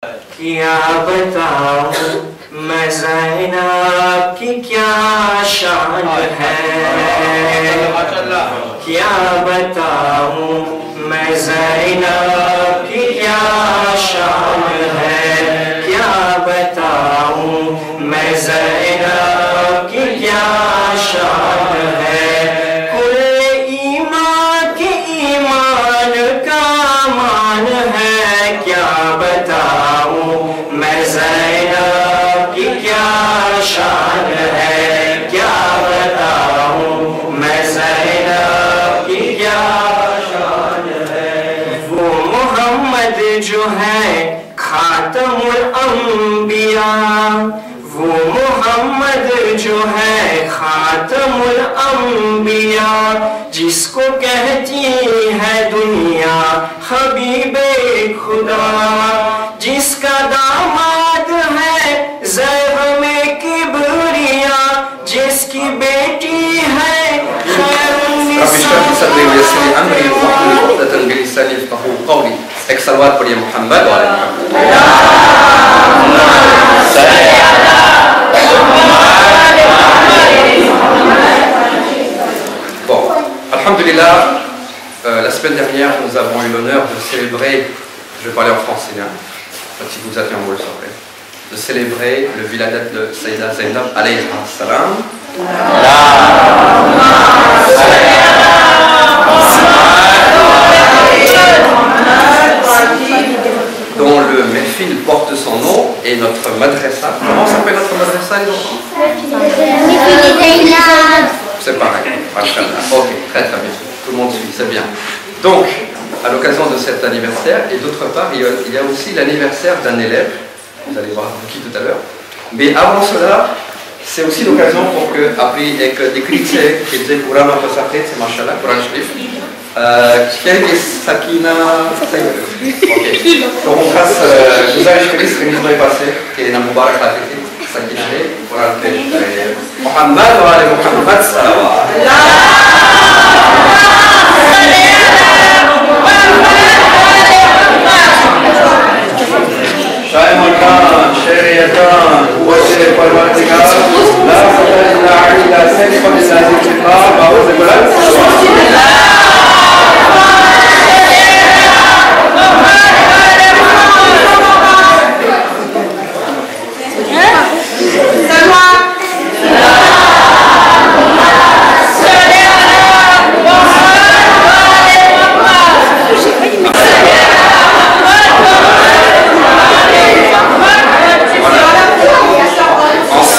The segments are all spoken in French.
क्या बताऊं मैं ज़ैनब की क्या शान है, क्या बताऊं मैं ज़ैनब की क्या शान है, क्या बताऊं मैं ज़ैनब की क्या शान है। कुल ईमान के ईमान का मान है, क्या बताऊं मैं ज़ैनब की क्या शान है, क्या बताऊं मैं ज़ैनब की क्या शान है। वो मोहम्मद जो है खातमुल अंबिया, वो मोहम्मद जो है खातमुल अंबिया, जिसको कहती है दुनिया हबीबे खुदा, जिसका दामाद है ज़ैब में किबरिया, जिसकी बेटी है Salawat pada Muhammad wa Bon, alhamdulillah, la semaine dernière, nous avons eu l'honneur de célébrer, je vais parler en français, hein, si vous êtes en wolof, de célébrer le viladat de Sayyida Zainab alayhi salam. Dont le méfil porte son nom et notre madrasa. Comment s'appelle notre madrasa, les enfants? C'est pareil, machallah. Ok, très très bien. Tout le monde suit, c'est bien. Donc, à l'occasion de cet anniversaire, et d'autre part, il y a aussi l'anniversaire d'un élève. Vous allez voir qui tout à l'heure. Mais avant cela, c'est aussi l'occasion pour que, après, d'écrire qui disait Quran un peu sacré, c'est machallah, Quran Sharif. Quelques sakina. Ok. Donc on passe, vous avez écrit ce que nous avons passé, qui est dans Mubarak la tête, sakina, Quran Sharif. Muhammad wa ali Muhammad salawat. شاعر مكان شريعتان وشيء پروردگار لا خطر الا على سلف بالله الكتاب اعوذ بالله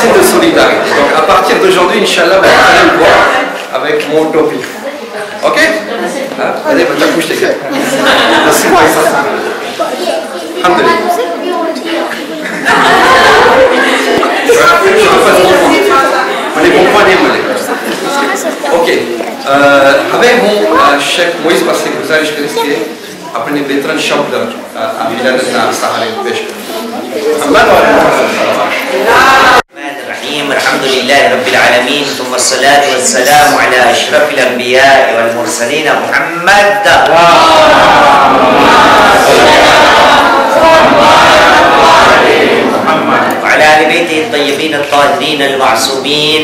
de solidarité. Donc à partir d'aujourd'hui, Inch'Allah, vous allez le voir avec mon topi. Ok? Allez, votre couche, les gars. Merci pour ça. Alhamdulillah. On est comprenez, ok. Avec mon chef Moïse, parce que vous avez risqué, après les bétrans chambre à Bilal Sahara Pêche. الحمد لله رب العالمين ثم الصلاة والسلام على أشرف الأنبياء والمرسلين محمد وعلى آل بيته الطيبين الطاهرين المعصومين.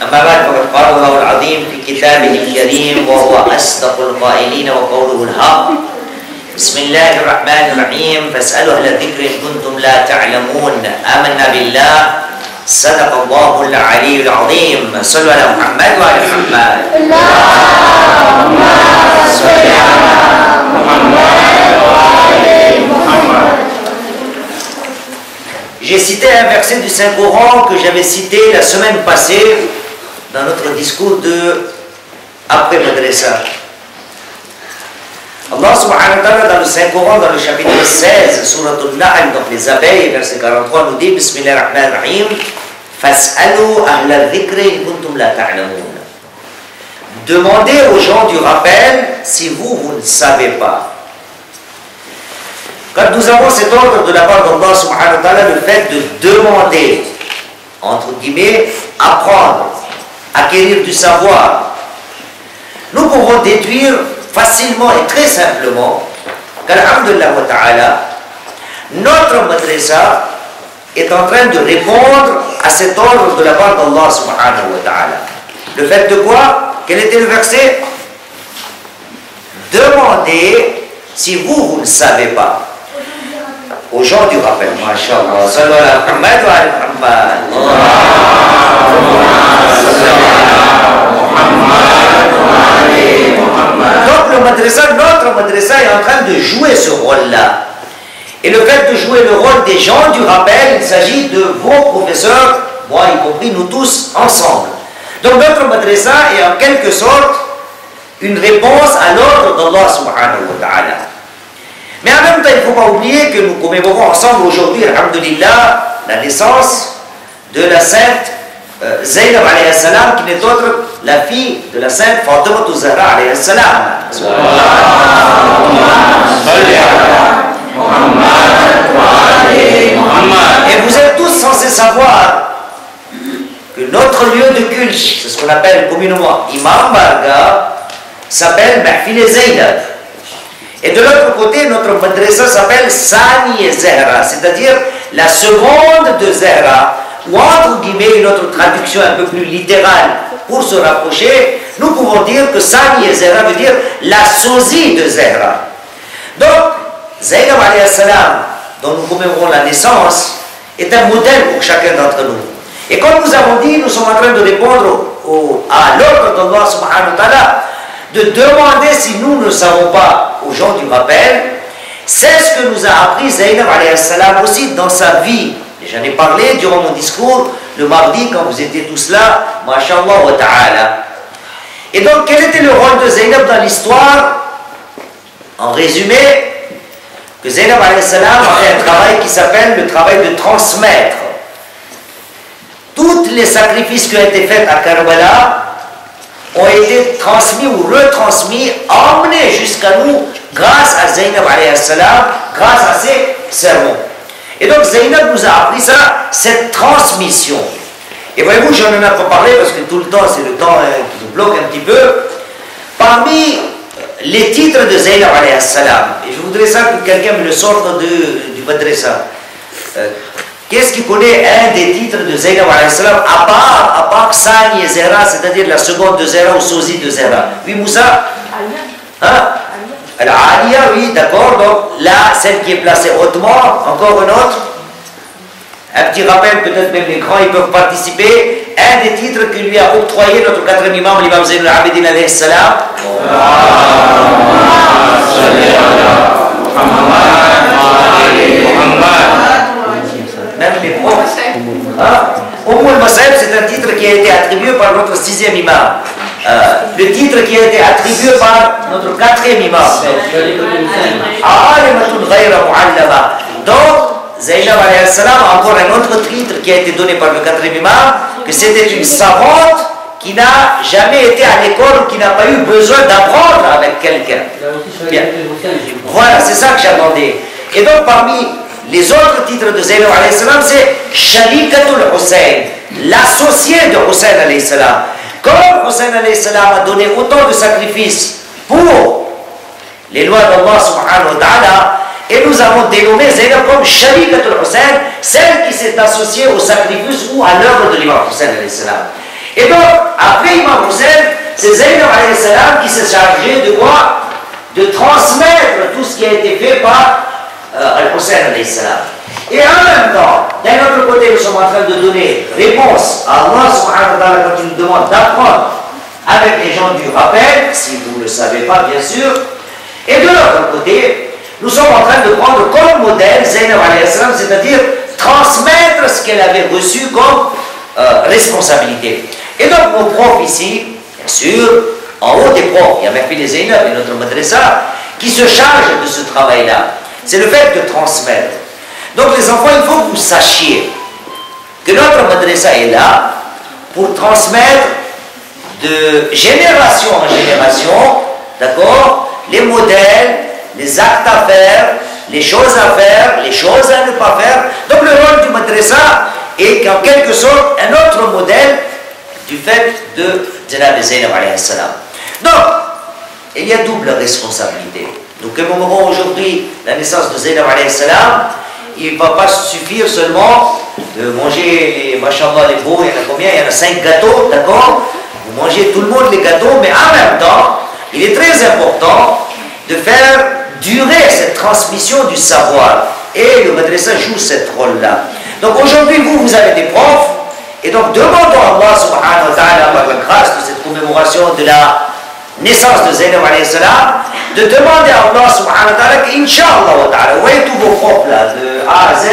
أما بعد فقد قال الله العظيم في كتابه الكريم وهو أصدق القائلين وقوله الحق. بسم الله الرحمن الرحيم فاسألوا أهل الذكر إن كنتم لا تعلمون. آمنا بالله صدق الله العلي العظيم. صلوا على محمد وعلى محمد. اللهم صل على محمد وعلى محمد. J'ai cité un verset du Saint-Coran que j'avais cité la semaine passée dans notre discours de après Madrasa. Allah subhanahu wa ta'ala dans le Saint-Coran, dans le chapitre 16, Surat al-Nahl, donc les abeilles, verset 43, nous dit Bismillah ar-Rahman ar-Rahim Fas'alu ahla dhikri in kuntum la ta'lamoun. Demandez aux gens du rappel si vous ne savez pas. Quand nous avons cet ordre de la part d'Allah subhanahu wa ta'ala, le fait de demander, entre guillemets, apprendre, acquérir du savoir, nous pouvons déduire facilement et très simplement qu'Alhamdulillah wa ta'ala, notre madrasa est en train de répondre à cet ordre de la part d'Allah subhanahu wa ta'ala. Le fait de quoi? Quel était le verset? Demandez si vous ne savez pas. Aux gens du rappel. Masha'Allah. Sallu ala Muhammad wa ala Muhammad. Donc le madrasa, notre madrasa est en train de jouer ce rôle-là. Et le fait de jouer le rôle des gens du rappel, il s'agit de vos professeurs, moi y compris, nous tous ensemble. Donc notre madrasa est en quelque sorte une réponse à l'ordre d'Allah subhanahu wa ta'ala. Mais en même temps, il ne faut pas oublier que nous commémorons ensemble aujourd'hui, alhamdulillah, la naissance de la sainte Zaynab alayhi salam, qui n'est autre la fille de la sainte Fatima Zahra alayhi salam. Et vous êtes tous censés savoir que notre lieu de culte, c'est ce qu'on appelle communément Imam Barga, s'appelle Mahfil Zaynab. Et de l'autre côté, notre madrasa s'appelle Sani Zahra, c'est-à-dire la seconde de Zahra, ou entre guillemets une autre traduction un peu plus littérale pour se rapprocher, nous pouvons dire que Sani Zahra veut dire la sosie de Zahra. Donc, Zaynab alayhi salam, dont nous commémorons la naissance, est un modèle pour chacun d'entre nous. Et comme nous avons dit, nous sommes en train de répondre à l'ordre d'Allah subhanahu wa ta'ala, de demander si nous ne savons pas aux gens du rappel. C'est ce que nous a appris Zaynab alayhi salam aussi dans sa vie. Et j'en ai parlé durant mon discours le mardi quand vous étiez tous là, masha'Allah wa ta'ala. Et donc, quel était le rôle de Zaynab dans l'histoire? En résumé, que Zaynab alayhi salam a fait un travail qui s'appelle le travail de transmettre. Tous les sacrifices qui ont été faits à Karbala ont été transmis ou retransmis, emmenés jusqu'à nous grâce à Zaynab alayhi salam, grâce à ses sermons. Et donc Zaynab nous a appris ça, cette transmission. Et voyez-vous, je n'en ai pas parlé parce que tout le temps, c'est le temps qui nous bloque un petit peu. Parmi les titres de Zaynab alayhi salam, et je voudrais ça que quelqu'un me le sorte du madrasa. Qu'est-ce qui connaît un des titres de Zaynab alayhi salam, à part Sani et Zahra, c'est-à-dire la seconde de Zahra ou sosie de Zahra? Oui, Moussa? Hein? Al-Aliya, oui, d'accord. Donc là, celle qui est placée hautement, encore une autre. Un petit rappel, peut-être même les grands, ils peuvent participer. Un des titres que lui a octroyé notre quatrième imam, l'imam Zayn al-Abidin alayhi salam. Même les profs. Umm al-Mas'ab, c'est un titre qui a été attribué par notre sixième imam. Le titre qui a été attribué par notre quatrième imam. Donc, Zaynab alayhi salam a encore un autre titre qui a été donné par le quatrième imam, que c'était une savante qui n'a jamais été à l'école ou qui n'a pas eu besoin d'apprendre avec quelqu'un. Voilà, c'est ça que j'attendais. Et donc, parmi les autres titres de Zaynab alayhi salam, c'est Sharikatul Hussein, l'associé de Hussein alayhi salam. Comme Hussein alayhi salam a donné autant de sacrifices pour les lois d'Allah subhanahu wa ta'ala, et nous avons dénommé Zaynab comme Sharikatul Hussein, celle qui s'est associée au sacrifice ou à l'œuvre de l'imam Hussein alayhi salam. Et donc, après Imam Hussein, c'est Zaynab alayhi salam qui s'est chargé de quoi? De transmettre tout ce qui a été fait par Al-Hussein alayhi salam. Et en même temps, d'un autre côté, nous sommes en train de donner réponse à Allah subhanahu wa ta'ala quand il nous demande d'apprendre avec les gens du rappel, si vous ne le savez pas bien sûr. Et de l'autre côté, nous sommes en train de prendre comme modèle Zaynab alayhi salam, c'est-à-dire transmettre ce qu'elle avait reçu comme responsabilité. Et donc nos profs ici, bien sûr, en haut des profs, il y a Mahfil Zaynab et notre madrasa qui se chargent de ce travail-là. C'est le fait de transmettre. Donc les enfants, il faut que vous sachiez que notre madrasa est là pour transmettre de génération en génération, d'accord, les modèles, les actes à faire, les choses à faire, les choses à ne pas faire. Donc le rôle du madrasa est en quelque sorte un autre modèle du fait de Janab Zaynab alayhi salam. Donc, il y a double responsabilité. Nous commémorons aujourd'hui la naissance de Zaynab alayhi salam, il ne va pas suffire seulement de manger les, machallah, les beaux, il y en a combien? Il y en a 5 gâteaux, d'accord? Vous mangez tout le monde les gâteaux, mais en même temps, il est très important de faire durer cette transmission du savoir. Et le madrasa joue ce rôle-là. Donc aujourd'hui, vous avez des profs, et donc demandons à Allah subhanahu wa ta'ala, par la grâce de cette commémoration de la naissance de Zainab alayhi salam, de demander à Allah subhanahu wa ta'ala qu'Inch'Allah wa ta'ala, vous voyez tous vos profs là, de A à Z,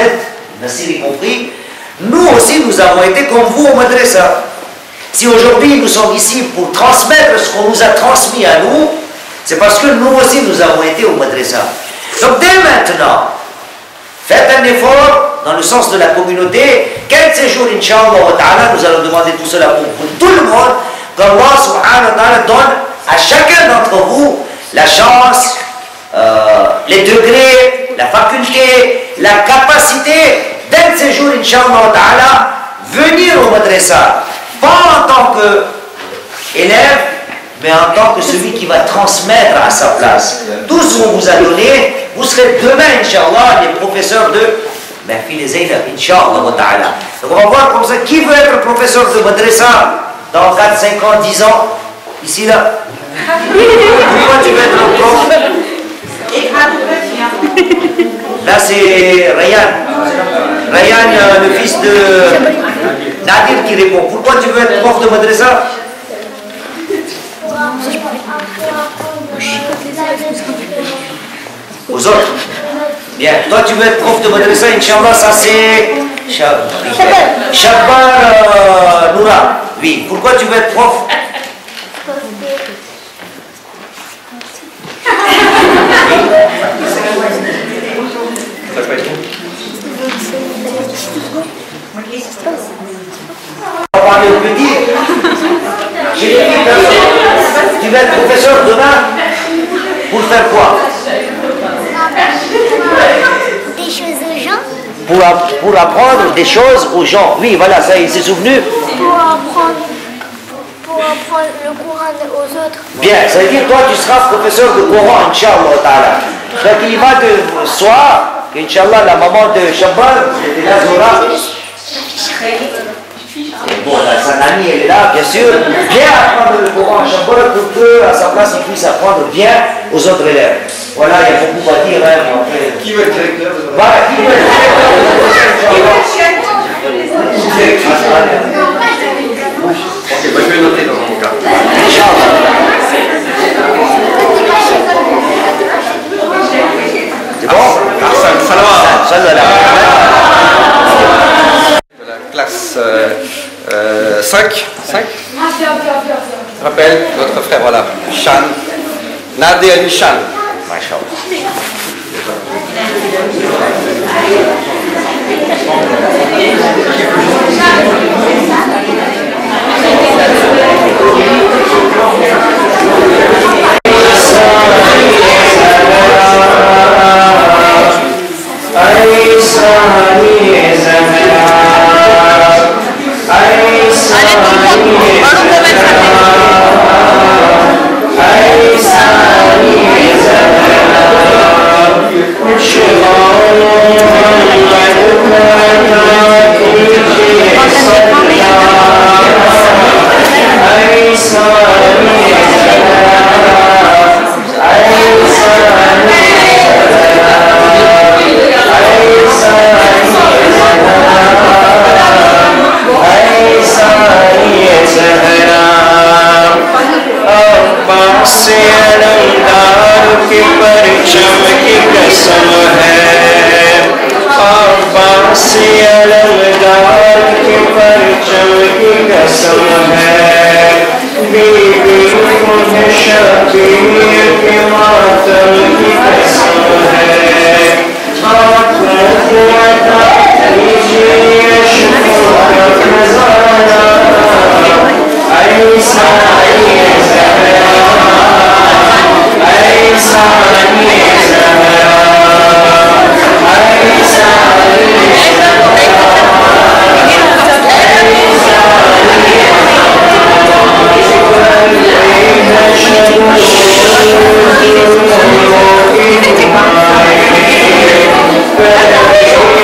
Nassir y compris, nous aussi nous avons été comme vous au madrasa. Si aujourd'hui nous sommes ici pour transmettre ce qu'on nous a transmis à nous, c'est parce que nous aussi nous avons été au madrasa. Donc dès maintenant, faites un effort dans le sens de la communauté. Quel séjour, Inch'Allah wa ta'ala, nous allons demander tout cela pour tout le monde, qu'Allah subhanahu wa ta'ala donne à chacun d'entre vous la chance, les degrés, la faculté, la capacité d'un séjour, Inch'Allah wa ta'ala, venir au madrasa. Pas en tant qu'élève, mais en tant que celui qui va transmettre à sa place. Tout ce qu'on vous a donné, vous serez demain, Inch'Allah, les professeurs de Mahfil Zainab, Inch'Allah wa ta'ala. Donc on va voir comme ça, qui veut être professeur de madrasa dans 4, 5 ans, 10 ans, ici, là. Pourquoi tu veux être un prof? Là, c'est Ryan. Ryan, le fils de Nadir qui répond. Pourquoi tu veux être prof de madrasa? Aux autres. Bien. Toi, tu veux être prof de madrasa, Inch'Allah, ça c'est Shabbar Noura. Oui. Pourquoi tu veux être prof? On va parler au petit. J'ai dit, tu vas être professeur demain pour faire quoi? Des choses aux gens. Pour apprendre des choses aux gens. Oui, voilà, ça, il s'est souvenu. Pour apprendre le Coran aux autres. Bien, ça veut dire toi tu seras professeur de Coran, Inch'Allah ta'ala. Donc il va de soir, qu'Inch'Allah la maman de Shabbar, c'était là Zora. Bon, sa amie elle est là, bien sûr. Bien apprendre le Coran à Shabbar pour qu'à sa place il puisse apprendre bien aux autres élèves. Voilà, il y a beaucoup à dire. Hein, qui veut être directeur? Voilà, qui veut être directeur? Ok, bah, je vais noter dans mon cas. C'est bon? Hassan, salam. Salam. La classe 5. Rappelle votre frère, voilà. Shan. Nadir Ali Shan. Thank you.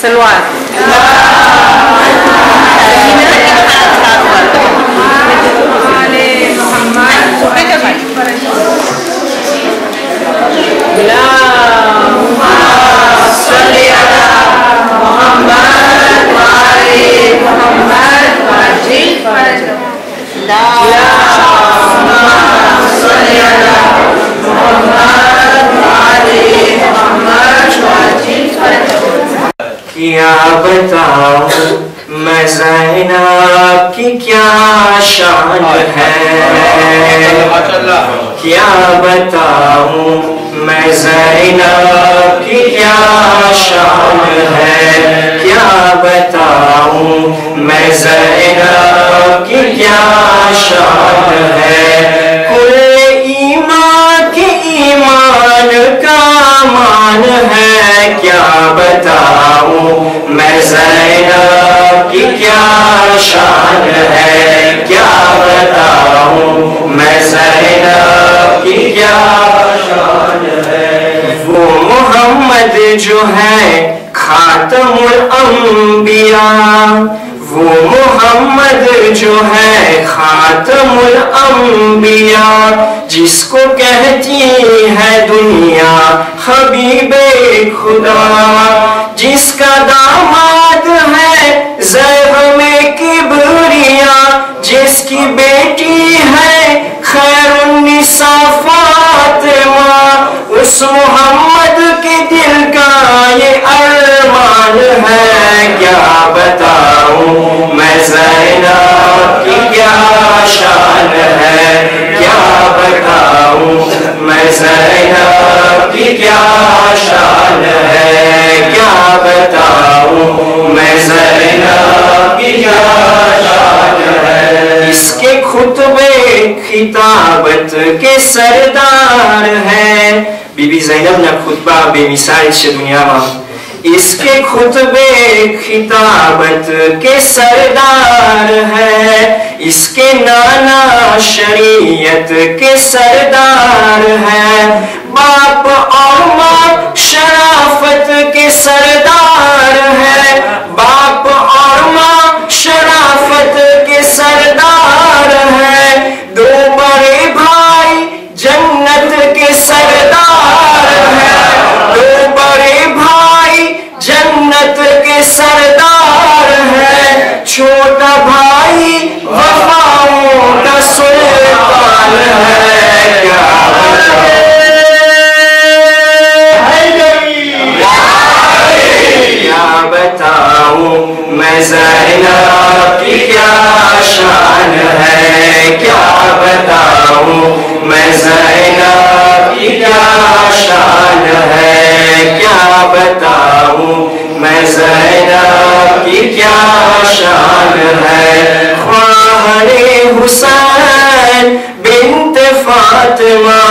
सलवात क्या बताऊं मैं ज़ैनब की क्या शान है, क्या बताऊं मैं ज़ैनब की क्या शान है, क्या बताऊं मैं ज़ैनब की क्या शान है। कुल ईमान के ईमान का मान है, क्या बताऊं मैं ज़ैनब की क्या शान है, क्या बताऊं मैं ज़ैनब की क्या शान है। वो मोहम्मद जो है खातमुल अंबिया, वो मोहम्मद जो है खातमुल अंबिया, जिसको कहती है दुनिया हबीबे खुदा, जिसका दामाद है ज़ैब में किबरिया, जिसकी बेटी है खैरुन्निसा फातिमा, उस मोहम्मद के दिल का ये अरमान है। क्या बताऊं मैं ज़ैनब की क्या शान है, क्या बताऊं मैं ज़ैनब की क्या शान है, क्या बताऊं मैं ज़ैनब की क्या शान है। इसके खुतबे खिताबत के सरदार हैं, बीबी ज़ैनब ना खुतबा बेमिसाल छे दुनिया में। इसके खुतबे खिताबत के सरदार है, इसके नाना शरीयत के सरदार है, बाप और माँ शराफत के सरदार है, बाप और माँ शराफत के सरदार है, दो बड़े भाई जन्नत के सरदार है, दो बड़े भाई जन्नत के सरदार है, छोटा भाई वफाओं का सुल्तान है। क्या बताऊं मैं ज़ैनब की क्या शान है, क्या बताऊं मैं ज़ैनब की क्या शान है, क्या बताऊं मैं ज़ैनब की क्या शान है। ख्वाहरे हुसैन बिन्त फातिमा,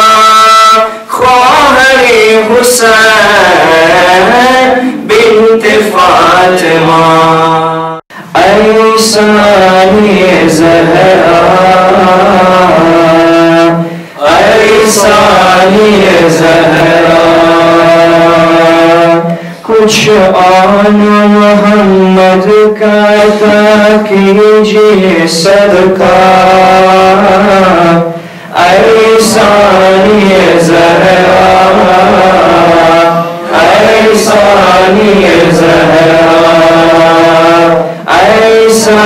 ख्वाहरे हुसैन बिन्त फातिमा, ऐसा ये ज़हरा, ऐसा ये ज़हरा, कुछ आन मोहम्मद का अता कीजिए सदका, ऐसा ये ज़हरा, ऐसा ये ज़हरा, ऐसा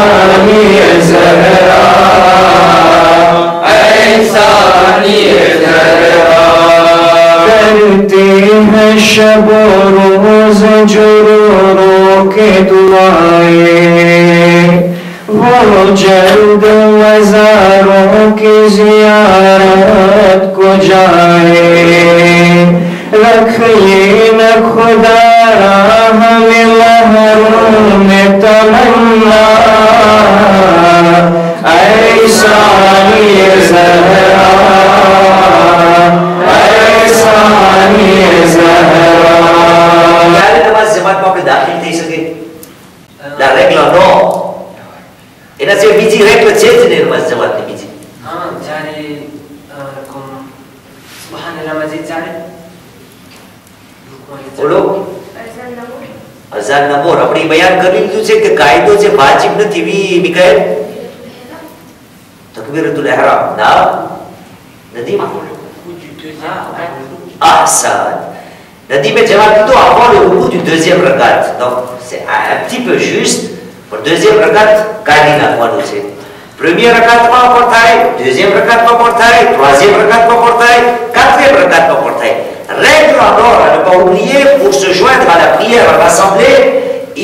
ये ज़हरा, ऐसा ये ज़हरा। करते हैं शब रोज़ जो रो के दुआएं, वो जल्द मज़ारों की ज़ियारत को जाए। रखिए न खुदारा हमें महरूम तमन्ना, ऐसा ये ज़हरा, ऐसा ये ज़हरा। जमात में આપણે દાખલ થઈ શકે લા રેગલો નો એના જે બીજી રેગલો છે જ ને નમાઝ જમાતની બીજી હા જ્યારે કોમ સુબહાનલ્લાહ મજીદ જાણે બોલો અઝાન અઝાન ના મોર આપણે બયાન કરી લીધું છે કે કાયદો છે વાજિબ નથી મિકાએલ તકબીરતુલ ઇહરામ ના નદી ahsan nadi में जवाब तो avant le ruku du deuxième rakat donc c'est un petit peu juste pour deuxième rakat કાઢી નાખવાનું છે premier રકાતમાં પણ થાય deuxième રકાતમાં પણ થાય troisième રકાતમાં પણ થાય quatrième રકાતમાં પણ થાય règle en or à ne pas oublier pour se joindre à la prière rassemblée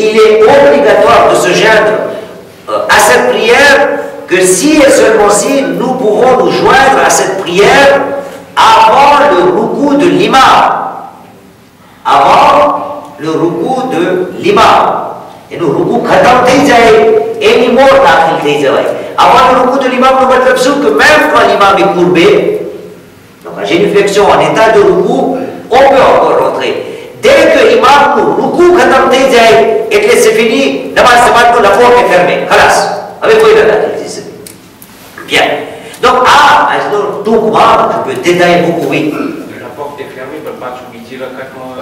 il est obligatoire de se joindre à cette prière que si et seulement si nous pouvons nous joindre à cette prière avant le ruku de l'imam. Avant le ruku de l'imam. Et le ruku khatam thai jaye, any more dakhil thai jaye. Avant le ruku de l'imam, le matlab c'est que même quand l'imam est courbé, donc j'ai une flexion en état de ruku, on peut encore rentrer. Dès que l'imam le ruku khatam thai jaye, એટલે c'est fini, namaz jamaat ko la porte est fermée. Khalas. Avec quoi il a dakhil thai. Bien. Donc, donc moi, je peux détailler beaucoup, oui. La porte est fermée, le match où il tire à 4 mois.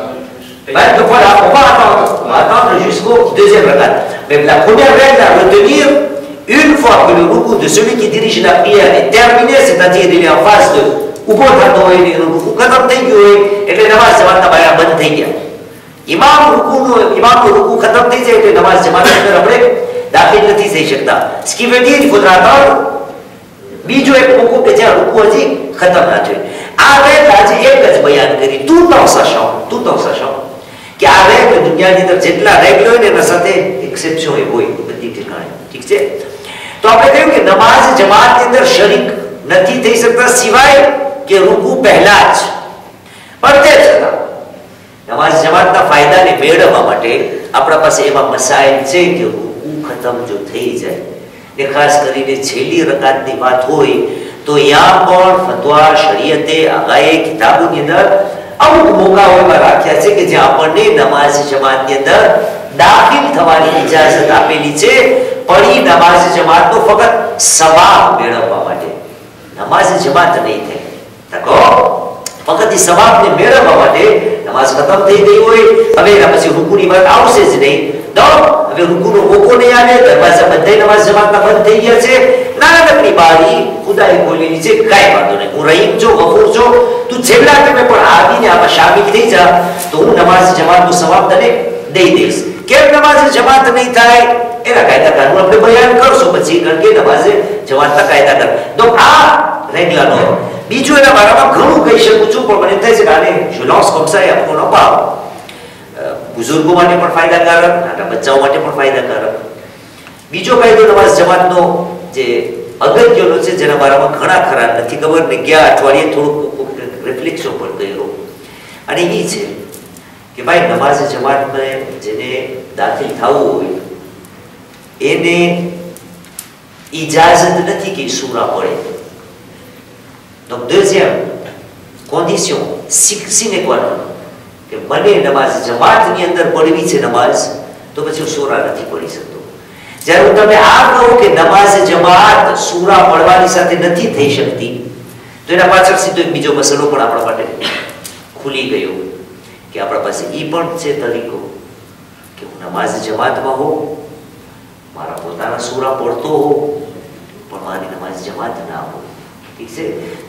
Donc voilà, on va attendre jusqu'au deuxième rakat. Mais la première règle à retenir, une fois que le ruku de celui qui dirige la prière est terminé, c'est-à-dire il est en phase de Upor Dhando et le ruku khatam thai gyo et le namaz jamaat na baya band thai gya. Imam ruku khatam thai jaye to namaz jamaat અંદર આપણે દાખલ નથી થઈ શકતા. Ce qui veut dire il faudra attendre બીજો એક રૂકુ કે જ્યાં રૂકુ હજી ખતમ ના થયું. આ રેગ આજે એક જ બયાન કરી tout en sachant કે આ રેગ દુનિયાની અંદર જેટલા રેગ હોય ને એના સાથે એક્સેપ્શન હોય બધી ઠેકાણે. ઠીક છે? તો આપણે કહ્યું કે નમાઝ જમાતની અંદર શરીક નથી થઈ શકતા સિવાય કે રૂકુ પહેલા જ. પણ તે છતાં નમાઝ જમાતના ફાયદાને મેળવવા માટે આપણા પાસે એવા મસાઇલ છે કે રૂકુ ખતમ જો થઈ જાય ને ખાસ કરીને છેલ્લી રકાતની વાત હોય તો યા પણ ફતવા શરીયતે આગાએ કિતાબોની અંદર અમુક મોકાઓ એવા રાખ્યા છે કે જ્યાં આપણને નમાઝ જમાતની અંદર દાખલ થવાની ઇજાઝત આપેલી છે પણ એ નમાઝ જમાતનો ફક્ત સવાબ મેળવવા માટે નમાઝ જમાત નહીં થાય તકો ફક્ત એ સવાબને મેળવવા માટે નમાઝ ખતમ થઈ ગઈ હોય હવે એના પછી રૂકુની વાત આવશે જ નહીં તો હવે રૂકુનો મોકો નહીં આવે દરવાજા બધા નમાઝ જમાતના બંધ થઈ ગયા છે નાનકડી બારી ખુદાએ ખોલેલી છે કાંઈ વાંધો નહીં હું રહીમ છું ગફૂર છું તું જેટલા તમે પણ આવીને આમાં શામિલ થઈ જા તો હું નમાઝ જમાતનો સવાબ તને દઈ દઈશ કેમ નમાઝ જમાત નહીં થાય એના કાયદાકારનું આપણે બયાન કરશું પછી કારણ કે નમાઝ જમાતના કાયદાકાર તો આ રેગ્યુલર નો બીજું એના બારામાં ઘણું કહી શકું છું પણ મને થાય છે કે આને je lance comme ça et après on en parle बुजुर्गों માટે પણ ફાયદાકારક નાના બચ્ચાઓ માટે પણ ફાયદાકારક બીજો ફાયદો નમાઝ જમાતનો જે અગત્યનો છે જેના બારામાં ઘણા ખરા નથી ખબર ને ગયા અઠવાડિયે થોડું રિફ્લેક્શન પર કર્યો અને એ છે કે ભાઈ નમાઝ જમાતમાં જેને દાખલ થવું હોય એને ઇજાઝત નથી કે સૂરા પડે donc deuxième condition sine qua non કે મને નમાઝ જમાતની અંદર પઢવી છે નમાઝ તો પછી હું સૂરા નથી પઢી શકતો જ્યારે હું તમને આ કહું કે નમાઝ જમાત સૂરા પઢવાની સાથે નથી થઈ શકતી તો એના પાછળ સીધો એક બીજો મસલો પણ આપણા માટે ખુલી ગયો કે આપણા પાસે એ પણ છે તરીકો કે હું નમાઝ જમાતમાં હોઉં મારા પોતાના સૂરા પઢતો હોઉં પણ મારી નમાઝ જમાત ના હોય ઠીક છે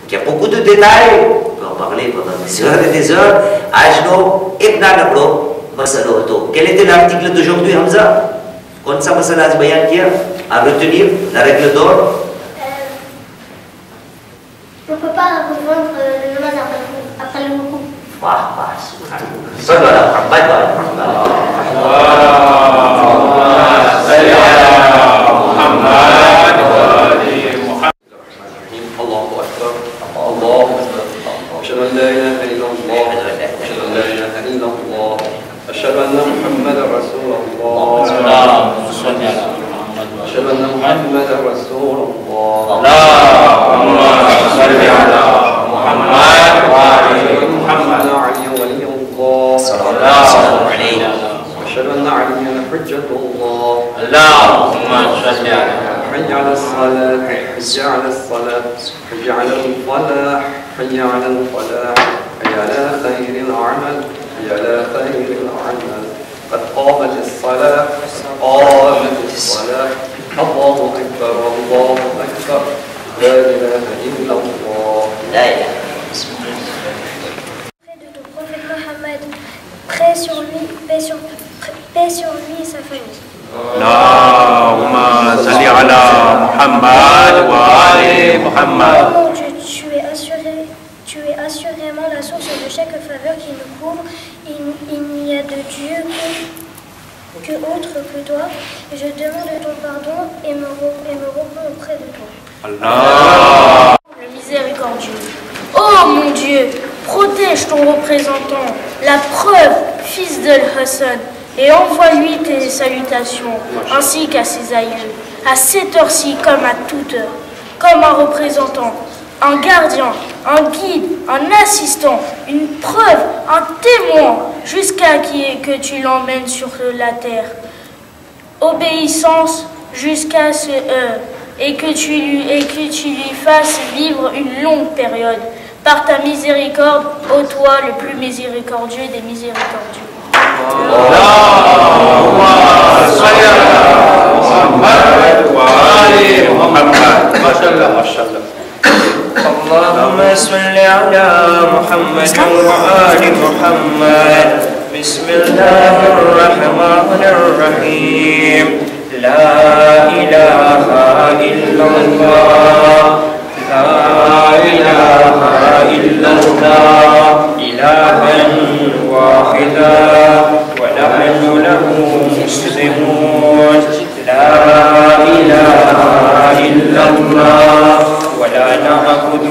qu'il y a beaucoup de détails, on peut en parler pendant des heures et des heures. Ajno, ek nanakdo, masalo to. Quel était l'article d'aujourd'hui, Hamza? कौन सा मसला आज बयान किया? À retenir la règle d'or. On ne peut pas rejoindre le namaz après le ruku. Wah, wah, subhanallah. Muhammad wa أشهد أن لا إله إلا الله أشهد أن لا إله إلا الله أشهد أن محمدا رسول الله أشهد أن محمدا رسول الله اللهم صل على محمد وعلى محمد علي ولي الله صلى الله عليه أشهد أن عليا حجة الله اللهم صل على حي على الصلاة حي على الصلاة حي على الفلاح حي على الفلاح حي على خير العمل حي على خير العمل قد قامت الصلاة قامت الصلاة الله أكبر الله أكبر لا إله إلا الله لا إله. De ton prophète Mohammed, paix sur lui, paix sur lui et sa famille. Allahumma salli ala Muhammad wa ali Muhammad. Oh mon Dieu, tu es assurément la source de chaque faveur qui nous couvre. Il n'y a de Dieu que autre que toi. Et je demande ton pardon et me repens auprès de toi. Allah. Le miséricordieux. Oh mon Dieu, protège ton représentant, la preuve, fils d'Al-Hassan, et envoie-lui tes salutations, ainsi qu'à ses aïeux, à cette heure-ci comme à toute heure, comme un représentant, un gardien, un guide, un assistant, une preuve, un témoin, jusqu'à que tu l'emmènes sur la terre. Obéissance jusqu'à ce heure, et que tu lui fasses vivre une longue période, par ta miséricorde, ô toi le plus miséricordieux des miséricordieux. Allahumma salli ala Muhammad wa ali Muhammad. Mashallah, mashallah. اللهم صل على محمد وآل محمد بسم الله الرحمن الرحيم لا إله إلا الله لا إله إلا الله إلها واحدا ونحن له مسلمون لا إله إلا الله ولا نعبد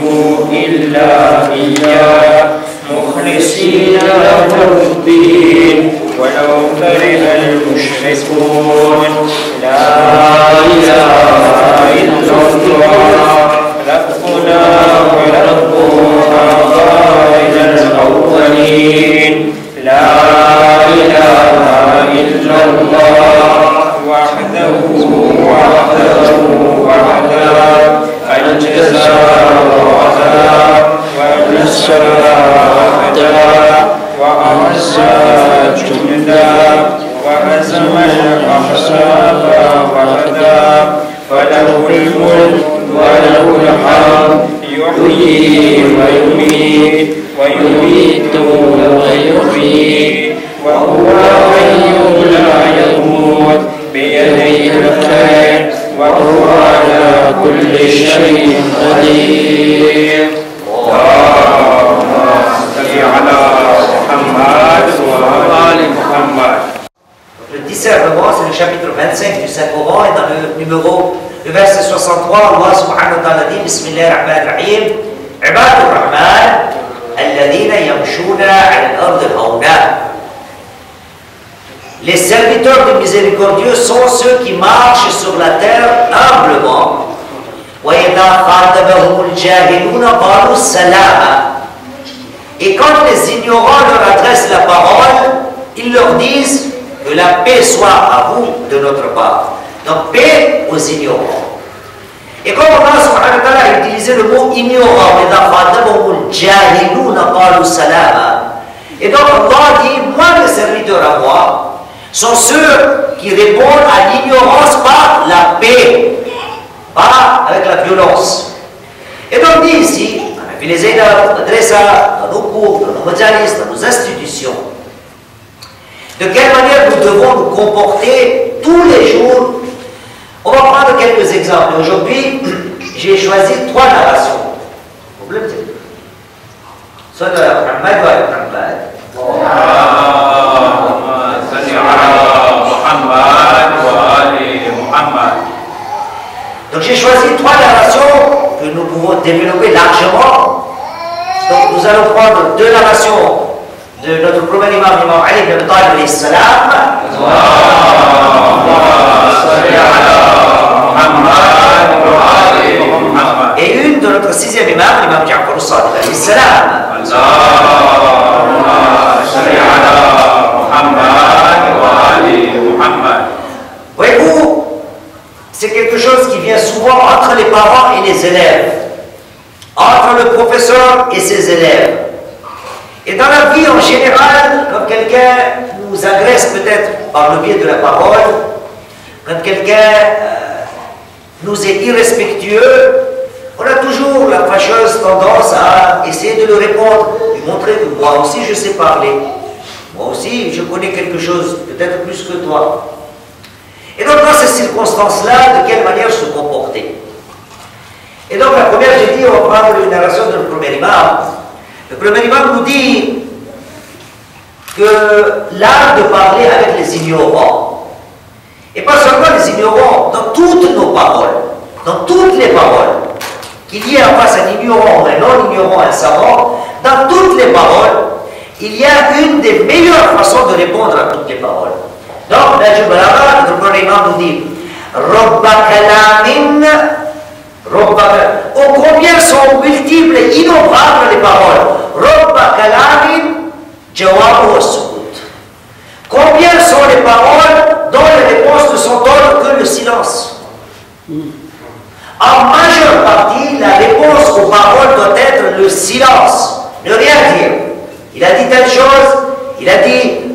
إلا إياه مخلصين له الدين ولو كره المشركون لا إله إلا الله ربنا ورب آبائنا الأولين لا إله إلا الله وحده أنجز وعدا ونصر عبدا وأعز جندا وهزم الأحزاب وحدا فله الملك وله الحمد يحيي ويميت ويحيي وهو حي لا يموت بيده الخير وهو على كل شيء قدير. اللهم صل على محمد wa ali Muhammad. Le discernement, c'est le chapitre 25 du Saint-Coran, et dans le verset 63, Allah subhanahu wa ta'ala dit Bismillah ar-Rahman ar-Rahim Ibad ar-Rahman alladhina yamshuna al-ard hawna. Les serviteurs du miséricordieux sont ceux qui marchent sur la terre humblement. Et quand les ignorants leur adressent la parole, ils leur disent que la paix soit à vous de notre part. Donc paix aux ignorants. Et comme Allah subhanahu wa ta'ala a utilisé le mot ignorant, et donc Allah dit, moi les serviteurs à moi, sont ceux qui répondent à l'ignorance par la paix, pas avec la violence. Et donc dit ici, on a fait les élèves, on adresse dans nos cours, dans nos majalis, dans nos institutions, de quelle manière nous devons nous comporter tous les jours. On va prendre quelques exemples. Aujourd'hui, j'ai choisi 3 narrations. Vous le dites. Soit de Muhammad ou Muhammad. Donc j'ai choisi 3 narrations que nous pouvons développer largement. Donc nous allons prendre 2 narrations de notre premier imam, l'imam Ali ibn Abi Talib alayhi salam. Et une de notre 6e imam, l'imam Ja'far as-Sadiq alayhi salam. Voyez-vous, c'est quelque chose qui vient souvent entre les parents et les élèves, entre le professeur et ses élèves. Et dans la vie en général, quand quelqu'un nous agresse peut-être par le biais de la parole, quand quelqu'un nous est irrespectueux, on a toujours la fâcheuse tendance à essayer de le répondre, lui montrer que moi aussi je sais parler, moi aussi je connais quelque chose, peut-être plus que toi. Et donc dans ces circonstances-là, de quelle manière se comporter? Et donc la première, j'ai dit, on va prendre une narration de le premier imam. Le premier imam nous dit que l'art de parler avec les ignorants, et pas seulement les ignorants, dans toutes nos paroles, dans toutes les paroles, qu'il y ait en face un ignorant, un non-ignorant, un savant, dans toutes les paroles, il y a une des meilleures façons de répondre à toutes les paroles. Donc, le premier imam nous dit Robba kalamin, oh, combien sont multiples et innombrables les paroles. Robba kalamin, jawabu as-sukut. Combien sont les paroles dont les réponses ne sont autres que le silence? En majeure partie, la réponse aux paroles doit être le silence, ne rien dire. Il a dit telle chose, il a dit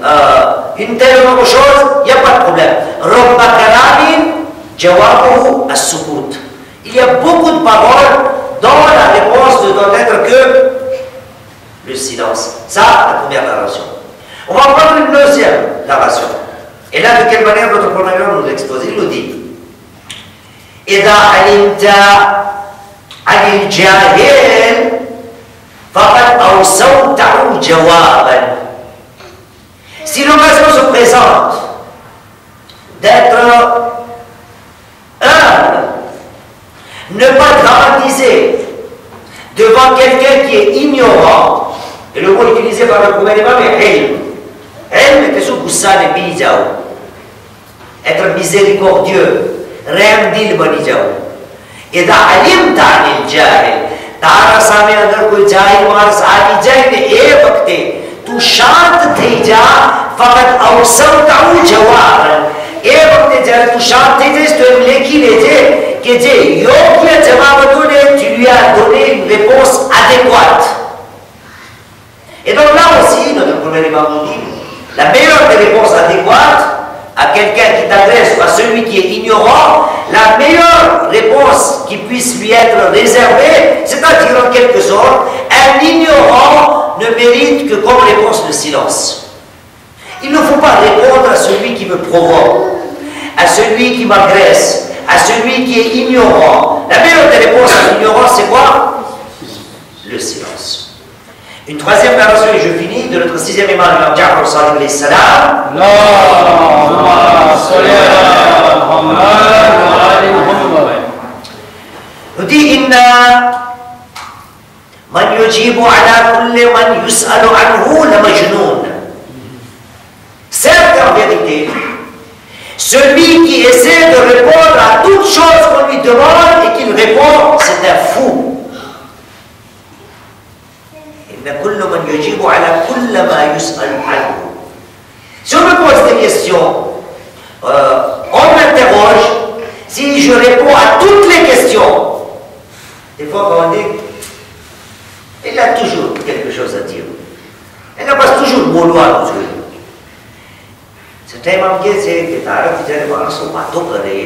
une telle autre chose, il n'y a pas de problème. Robba kalamin, jawabu as-sukut. Il y a beaucoup de paroles dont la réponse ne doit être que le silence. Ça, la première narration. On va prendre une deuxième narration. Et là, de quelle manière notre premier nous l'expose? Il nous dit إذا علمت عن الجاهل فقد أوصوته جوابا. Si l'occasion se présente d'être humble, ne pas dramatiser devant quelqu'un qui est ignorant, et le mot utilisé par le premier imam est ilm. Ilm est sous Boussan et Bijaou. Être miséricordieux. रहमदिल बनी जाओ. इदा अलिम तानिल जाहिल, तारा सामे अगर कोई जाहिल मानस આવી જાય ને એ વખતે તું શાંત થઈ જા. ફકત અવસવતાઉ જવાબ. એ વખતે જ્યારે તું શાંત થઈ જઈશ તો એમ લખી લેજે કે જે યોગ્ય જવાબ હતો ને tu lui as donné une réponse adéquate. Et donc là aussi, notre premier imam nous dit la meilleure des réponses adéquates à quelqu'un qui t'adresse, à celui qui est ignorant, la meilleure réponse qui puisse lui être réservée, c'est-à-dire en quelque sorte, un ignorant ne mérite que comme réponse le silence. Il ne faut pas répondre à celui qui me provoque, à celui qui m'agresse, à celui qui est ignorant. La meilleure des réponses à l'ignorant, c'est quoi? Le silence. Une troisième narration, et je finis, de notre sixième imam, l'imam Ja'far Sadiq alayhi salam. Nous dit inna man yujibu ala kulli man yus'alu anhu la majnoun. Certes, en vérité, celui qui essaie de répondre à toute chose qu'on lui demande et qu'il répond, c'est un fou. Si on me pose des questions, on m'interroge, si je réponds à toutes les questions, des fois quand on dit, il a toujours quelque chose à dire. Il n'a pas toujours le mot à nous. C'est un moment qui est que t'as arrêté de voir son bateau carré.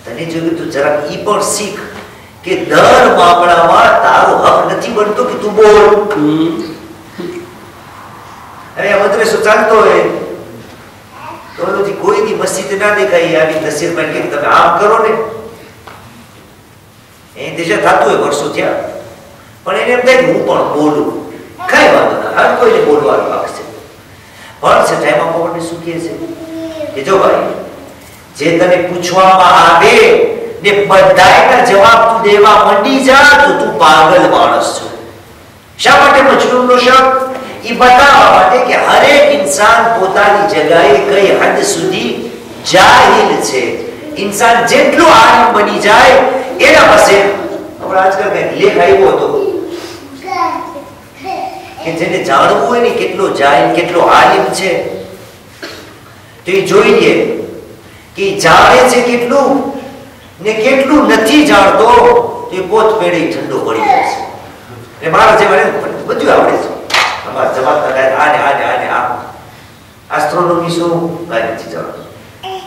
T'as dit que tu seras hyper sick. કે દર મામલામાં તારો હક નથી બનતો કે તું બોલ. હવે આ મદ્રેસો ચાલતો હોય તો કોઈની મસ્જિદ ના દેખાય આવી તસવીરમાં કે તમે આમ કરો ને એ દેશા થતું હોય વર્ષો થયા પણ એને એમ થાય કે હું પણ બોલું. કઈ વાંધો ના, હર કોઈને બોલવાનો હક છે. પણ છે ટાઈમમાં આપણને શું કહે છે કે જો ભાઈ જે તને પૂછવામાં આવે ને બધાયના જવાબ તું દેવા મંડી જા તો તું પાગલ માણસ છો. શા માટે મજનૂનનો શબ્દ? એ બતાવવા માટે કે હરેક ઇન્સાન પોતાની જગ્યાએ કઈ હદ સુધી જાહિલ છે. ઇન્સાન જેટલો આલિમ બની જાય એના પાસે આપણે આજકાલ કંઈક લેખ આવ્યો હતો કે જેને જાણવું હોય ને કેટલો જાહિલ કેટલો આલિમ છે તો એ જોઈએ કે જાણે છે કેટલું ને કેટલું નથી જાણતો તો એ પોત પેઢી ઠંડો પડી જાય છે. એ મારા જેવા બધું આવડે છે. અમારા જમાતના કાંઈ આને આને આને આમ આજ તો એસ્ટ્રોનોમી શું? કાંઈ નથી જાણતો.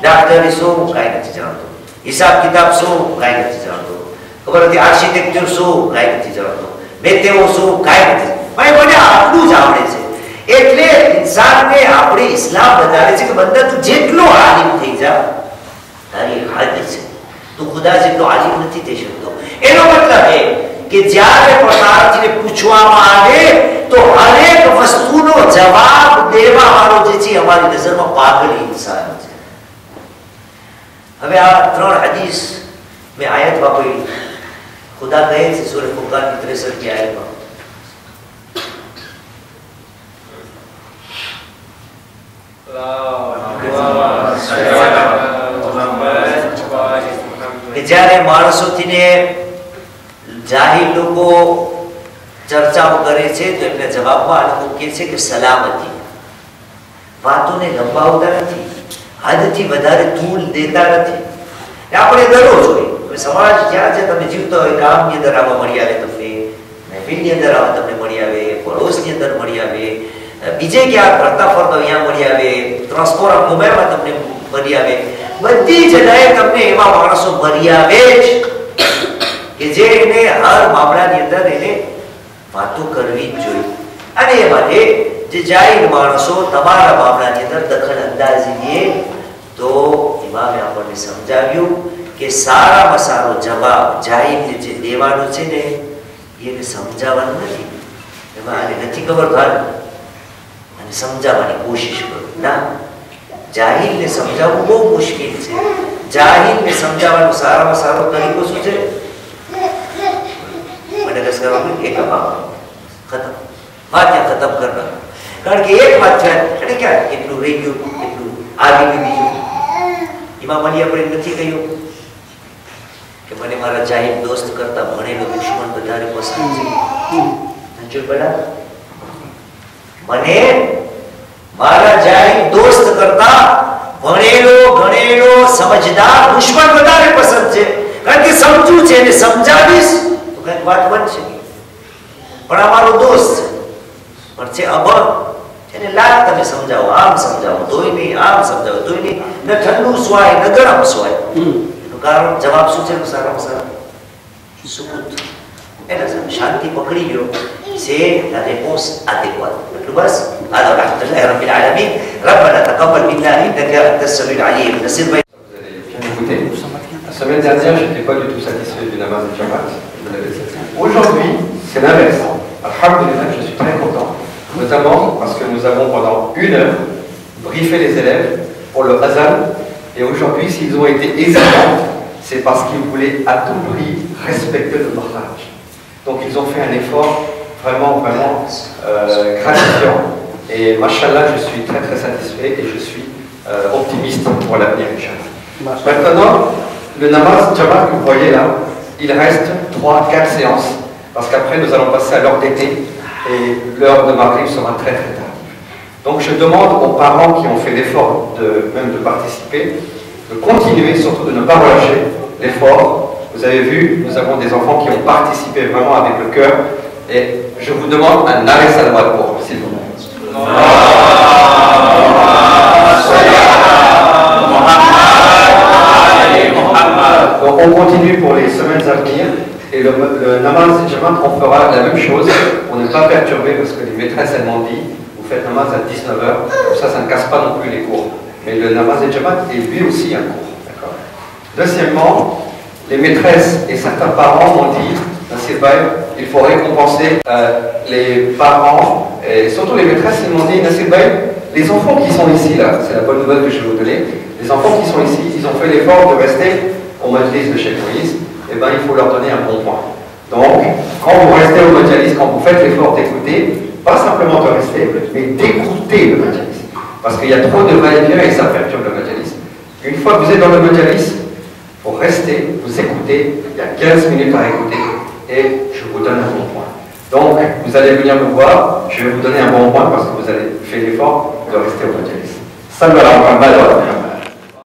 ડાક્ટરી શું? કાંઈ નથી જાણતો. હિસાબ કિતાબ શું? કાંઈ નથી જાણતો. ખબર હતી આર્કિટેક્ચર શું? કાંઈ નથી જાણતો. મેથેઓ શું? કાંઈ નથી. ભાઈ મને આટલું જ આવડે છે. એટલે ઇન્સાનને આપણે ઇસ્લામ બતાવે છે કે બંદા તું જેટલો આલિમ થઈ જા તારી હાદ છે, તું ખુદા જેટલો આલિમ નથી થઈ શકતો. એનો મતલબ એ કે જ્યારે પતારજીને પૂછવામાં આવે તો હરેક વસ્તુનો જવાબ દેવા વાળો જે છે અમારી નજરમાં પાગલ ઇન્સાન છે. હવે આ 3 હદીસ મેં આયત વાપરી. ખુદા કહે છે સૂરહ ફુરકાન ની 63 આયતમાં, કે જ્યારે માણસોથી ને જાહિલ લોકો ચર્ચાઓ કરે છે તો એમને જવાબમાં આ લોકો કહે છે કે સલામતી. વાતોને લંબાવતા નથી, હદથી વધારે તૂલ દેતા નથી. આપણે દરરોજ હોય સમાજ જ્યાં છે તમે જીવતા હોય, ગામની અંદર આવા મળી આવે, તમને મહેફિલની અંદર આવા તમને મળી આવે, પડોશની અંદર મળી આવે, બીજે ક્યાં ફરતા ફરતા અહીંયા મળી આવે, ટ્રાન્સપોર્ટ મોબાઈલમાં તમને મળી આવે, બધી જગ્યાએ તમને એવા માણસો મળી આવે જ કે જે એને હર મામલાની અંદર એને વાતો કરવી જ જોઈએ. અને એ માટે જે જાહેર માણસો તમારા મામલાની અંદર દખલ અંદાજી લે તો ઇમામે આપણને સમજાવ્યું કે સારામાં સારો જવાબ જાહેરને જે દેવાનો છે ને એને સમજાવવાનું નથી. એમાં આને નથી ખબર ભાન અને સમજાવવાની કોશિશ કરો ના. જાહિલને સમજાવવું બહુ મુશ્કેલ છે. જાહિલને સમજાવવાનો સારામાં સારો તરીકો શું છે? મડગાસ્કર એક અપાવવાનું, ખતમ. વાત ત્યાં ખતમ કરવાનું. કારણ કે એક વાત છે એટલે ક્યાં એટલું રહી ગયું, એટલું આવી ગયું. બીજું ઇમામ અલી આપણે નથી કહ્યું કે મને મારા જાહિલ દોસ્ત કરતા ભણેલો દુશ્મન વધારે પસંદ છે. મને મારા જાહિલ દોસ્ત કરતા ભણેલો ગણેલો સમજદાર દુશ્મન વધારે પસંદ છે. કારણ કે સમજવું છે એને સમજાવીશ તો કઈક વાત બનશે. પણ આ મારો દોસ્ત પણ છે અભણ, એને લાગ તમે સમજાવો, આમ સમજાવો તોય નહીં, આમ સમજાવો તોય નહીં, ન ઠંડુ સ્વાય ન ગરમ સ્વાય. એનું કારણ જવાબ શું છે? સારામાં સારા સુકૂત. એના શાંતિ પકડી ગયો c'est la réponse adéquate. بس هذا ورحمة الله رب العالمين. ربنا تقبل منا إنك أنت السميع العليم. نصير Vous avez bien écouté. La semaine dernière, je n'étais pas du tout satisfait du namaz de Jamaat. Aujourd'hui, c'est l'inverse. Alhamdulillah, je suis très content. Notamment parce que nous avons pendant 1 heure briefé les élèves pour le Hazan. Et aujourd'hui, s'ils ont été hésitants, c'est parce qu'ils voulaient à tout prix respecter le Makhraj. Donc ils ont fait un effort vraiment gratifiant. Et machallah, je suis très très satisfait et je suis optimiste pour l'avenir, Inch'Allah. Maintenant, le namaz Jamaat que vous voyez là, il reste 3-4 séances. Parce qu'après, nous allons passer à l'heure d'été et l'heure de Maghrib sera très très tard. Donc je demande aux parents qui ont fait l'effort même de participer, de continuer, surtout de ne pas relâcher l'effort. Vous avez vu, nous avons des enfants qui ont participé vraiment avec le cœur. Et je vous demande un arrêt salawat pour eux, s'il vous plaît. Donc on continue pour les semaines à venir. Et le namaz Jamaat, on fera la même chose pour ne pas perturber, parce que les maîtresses elles m'ont dit, vous faites namaz à 19h, comme ça ne casse pas non plus les cours. Mais le namaz Jamaat est lui aussi un cours. Deuxièmement, les maîtresses et certains parents m'ont dit, il faut récompenser les parents, et surtout les maîtresses, ils m'ont dit, les enfants qui sont ici, là, c'est la bonne nouvelle que je vais vous donner, les enfants qui sont ici, ils ont fait l'effort de rester au majlis de Cheikh Moïse, et bien il faut leur donner un bon point. Donc, quand vous restez au majlis, quand vous faites l'effort d'écouter, pas simplement de rester, mais d'écouter le majlis. Parce qu'il y a trop de va-et-vient et ça perturbe le majlis. Une fois que vous êtes dans le majlis, il faut rester, vous écoutez, il y a 15 minutes à écouter, et je vous donne un bon point. Donc, vous allez venir me voir, je vais vous donner un bon point parce que vous avez fait l'effort de rester au majlis. Salut à la